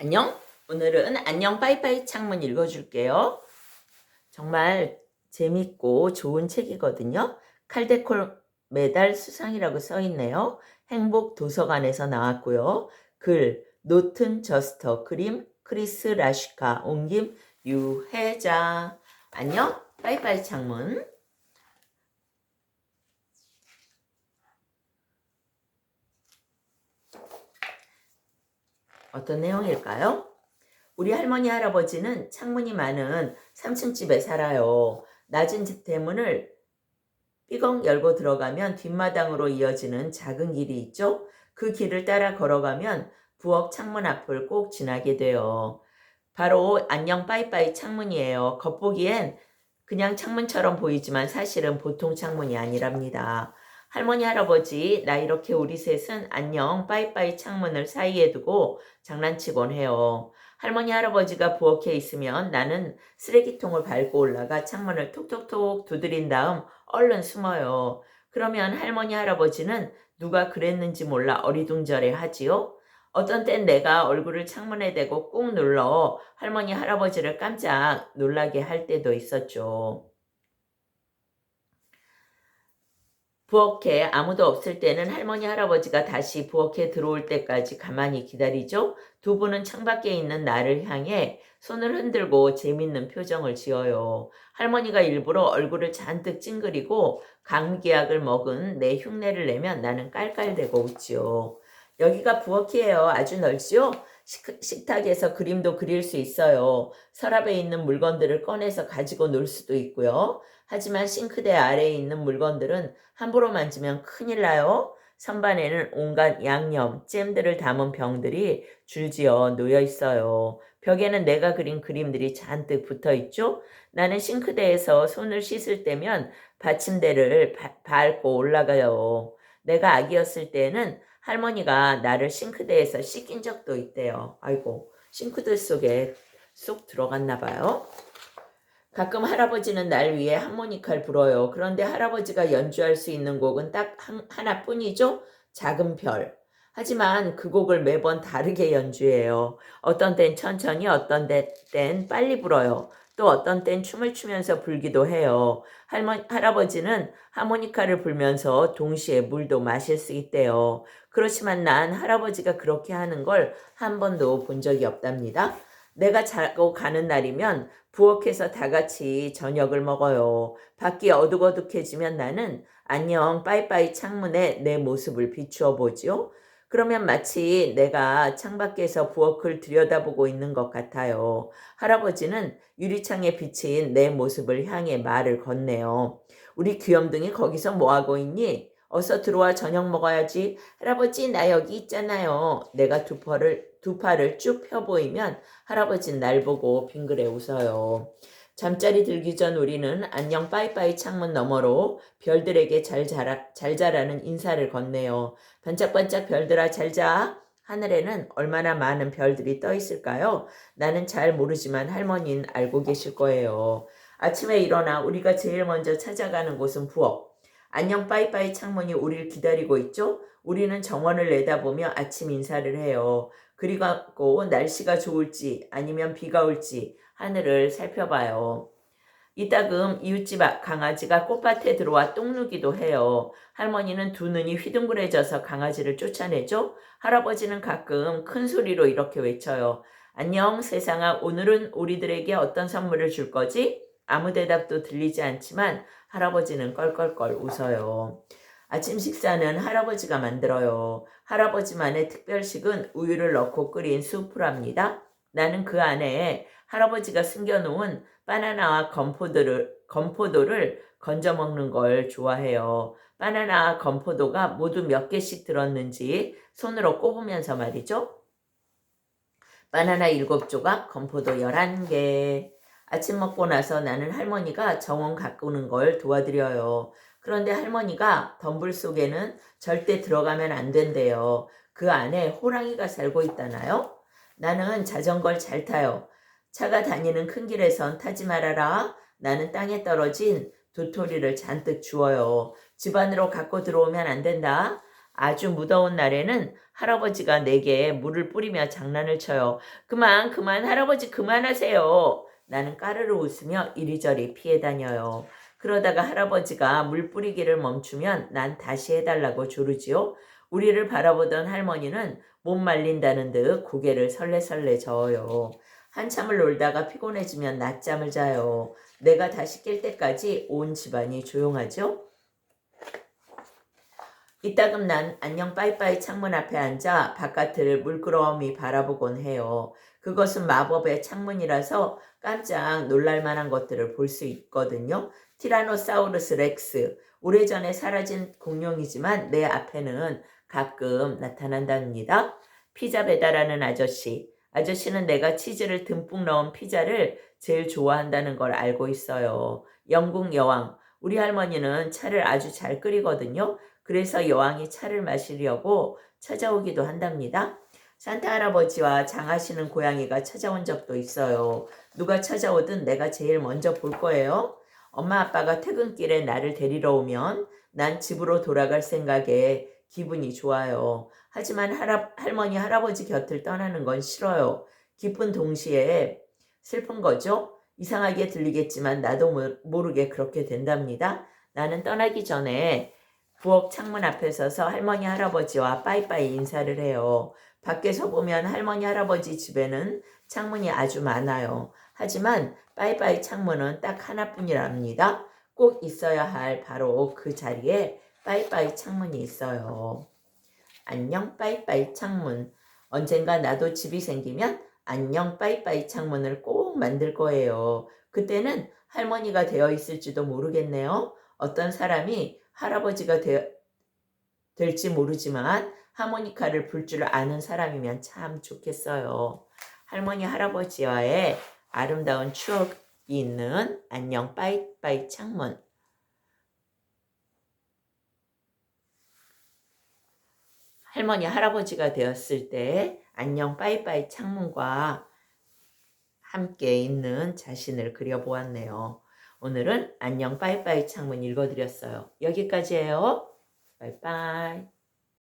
안녕? 오늘은 안녕 빠이빠이 창문 읽어줄게요. 정말 재밌고 좋은 책이거든요. 칼데콜 메달 수상이라고 써있네요. 행복 도서관에서 나왔고요. 글 노튼 저스터, 그림 크리스 라시카, 옮김 유혜자. 안녕 빠이빠이 창문. 어떤 내용일까요? 우리 할머니 할아버지는 창문이 많은 3층 집에 살아요. 낮은 대문을 삐걱 열고 들어가면 뒷마당으로 이어지는 작은 길이 있죠. 그 길을 따라 걸어가면 부엌 창문 앞을 꼭 지나게 돼요. 바로 안녕 빠이빠이 창문이에요. 겉보기엔 그냥 창문처럼 보이지만 사실은 보통 창문이 아니랍니다. 할머니 할아버지 나 이렇게 우리 셋은 안녕 빠이빠이 창문을 사이에 두고 장난치곤 해요. 할머니 할아버지가 부엌에 있으면 나는 쓰레기통을 밟고 올라가 창문을 톡톡톡 두드린 다음 얼른 숨어요. 그러면 할머니 할아버지는 누가 그랬는지 몰라 어리둥절해 하지요. 어떤 땐 내가 얼굴을 창문에 대고 꾹 눌러 할머니 할아버지를 깜짝 놀라게 할 때도 있었죠. 부엌에 아무도 없을 때는 할머니 할아버지가 다시 부엌에 들어올 때까지 가만히 기다리죠. 두 분은 창밖에 있는 나를 향해 손을 흔들고 재밌는 표정을 지어요. 할머니가 일부러 얼굴을 잔뜩 찡그리고 감기약을 먹은 내 흉내를 내면 나는 깔깔대고 웃지요. 여기가 부엌이에요. 아주 넓지요? 식탁에서 그림도 그릴 수 있어요. 서랍에 있는 물건들을 꺼내서 가지고 놀 수도 있고요. 하지만 싱크대 아래에 있는 물건들은 함부로 만지면 큰일 나요. 선반에는 온갖 양념, 잼들을 담은 병들이 줄지어 놓여 있어요. 벽에는 내가 그린 그림들이 잔뜩 붙어 있죠. 나는 싱크대에서 손을 씻을 때면 받침대를 밟고 올라가요. 내가 아기였을 때는 할머니가 나를 싱크대에서 씻긴 적도 있대요. 아이고, 싱크대 속에 쏙 들어갔나 봐요. 가끔 할아버지는 날 위해 하모니카를 불어요. 그런데 할아버지가 연주할 수 있는 곡은 딱 하나뿐이죠. 작은 별. 하지만 그 곡을 매번 다르게 연주해요. 어떤 땐 천천히, 어떤 땐 빨리 불어요. 또 어떤 땐 춤을 추면서 불기도 해요. 할아버지는 하모니카를 불면서 동시에 물도 마실 수 있대요. 그렇지만 난 할아버지가 그렇게 하는 걸 한 번도 본 적이 없답니다. 내가 자고 가는 날이면 부엌에서 다 같이 저녁을 먹어요. 밖이 어둑어둑해지면 나는 안녕 빠이빠이 창문에 내 모습을 비추어 보지요. 그러면 마치 내가 창밖에서 부엌을 들여다보고 있는 것 같아요. 할아버지는 유리창에 비친 내 모습을 향해 말을 건네요. 우리 귀염둥이 거기서 뭐하고 있니? 어서 들어와 저녁 먹어야지. 할아버지 나 여기 있잖아요. 내가 두 팔을 쭉 펴 보이면 할아버지는 날 보고 빙그레 웃어요. 잠자리 들기 전 우리는 안녕 빠이빠이 창문 너머로 별들에게 잘 자라는 인사를 건네요. 반짝반짝 별들아 잘 자. 하늘에는 얼마나 많은 별들이 떠 있을까요? 나는 잘 모르지만 할머니는 알고 계실 거예요. 아침에 일어나 우리가 제일 먼저 찾아가는 곳은 부엌. 안녕 빠이빠이 창문이 우리를 기다리고 있죠? 우리는 정원을 내다보며 아침 인사를 해요. 그리고 날씨가 좋을지 아니면 비가 올지 하늘을 살펴봐요. 이따금 이웃집 강아지가 꽃밭에 들어와 똥 누기도 해요. 할머니는 두 눈이 휘둥그레져서 강아지를 쫓아내죠. 할아버지는 가끔 큰 소리로 이렇게 외쳐요. 안녕 세상아, 오늘은 우리들에게 어떤 선물을 줄 거지? 아무 대답도 들리지 않지만 할아버지는 껄껄껄 웃어요. 아침 식사는 할아버지가 만들어요. 할아버지만의 특별식은 우유를 넣고 끓인 수프랍니다. 나는 그 안에 할아버지가 숨겨놓은 바나나와 건포도를 건져 먹는 걸 좋아해요. 바나나와 건포도가 모두 몇 개씩 들었는지 손으로 꼽으면서 말이죠. 바나나 7조각, 건포도 11개. 아침 먹고 나서 나는 할머니가 정원 가꾸는 걸 도와드려요. 그런데 할머니가 덤불 속에는 절대 들어가면 안 된대요. 그 안에 호랑이가 살고 있다나요? 나는 자전거를 잘 타요. 차가 다니는 큰 길에선 타지 말아라. 나는 땅에 떨어진 도토리를 잔뜩 주워요. 집 안으로 갖고 들어오면 안 된다. 아주 무더운 날에는 할아버지가 내게 물을 뿌리며 장난을 쳐요. 그만, 그만, 할아버지 그만하세요. 나는 까르르 웃으며 이리저리 피해 다녀요. 그러다가 할아버지가 물 뿌리기를 멈추면 난 다시 해달라고 조르지요. 우리를 바라보던 할머니는 못 말린다는 듯 고개를 설레설레 저어요. 한참을 놀다가 피곤해지면 낮잠을 자요. 내가 다시 깰 때까지 온 집안이 조용하죠. 이따금 난 안녕 빠이빠이 창문 앞에 앉아 바깥을 물끄러미 바라보곤 해요. 그것은 마법의 창문이라서 깜짝 놀랄 만한 것들을 볼 수 있거든요. 티라노사우루스 렉스, 오래전에 사라진 공룡이지만 내 앞에는 가끔 나타난답니다. 피자 배달하는 아저씨. 아저씨는 내가 치즈를 듬뿍 넣은 피자를 제일 좋아한다는 걸 알고 있어요. 영국 여왕. 우리 할머니는 차를 아주 잘 끓이거든요. 그래서 여왕이 차를 마시려고 찾아오기도 한답니다. 산타 할아버지와 장하시는 고양이가 찾아온 적도 있어요. 누가 찾아오든 내가 제일 먼저 볼 거예요. 엄마 아빠가 퇴근길에 나를 데리러 오면 난 집으로 돌아갈 생각에 기분이 좋아요. 하지만 할머니 할아버지 곁을 떠나는 건 싫어요. 기쁜 동시에 슬픈 거죠. 이상하게 들리겠지만 나도 모르게 그렇게 된답니다. 나는 떠나기 전에 부엌 창문 앞에 서서 할머니 할아버지와 빠이빠이 인사를 해요. 밖에서 보면 할머니 할아버지 집에는 창문이 아주 많아요. 하지만 빠이빠이 창문은 딱 하나뿐이랍니다. 꼭 있어야 할 바로 그 자리에 빠이빠이 창문이 있어요. 안녕 빠이빠이 창문. 언젠가 나도 집이 생기면 안녕 빠이빠이 창문을 꼭 만들 거예요. 그때는 할머니가 되어 있을지도 모르겠네요. 어떤 사람이 할아버지가 될지 모르지만 하모니카를 불 줄 아는 사람이면 참 좋겠어요. 할머니 할아버지와의 아름다운 추억이 있는 안녕 빠이빠이 창문. 할머니 할아버지가 되었을 때 안녕 빠이빠이 창문과 함께 있는 자신을 그려보았네요. 오늘은 안녕 빠이빠이 창문 읽어드렸어요. 여기까지예요. 빠이빠이.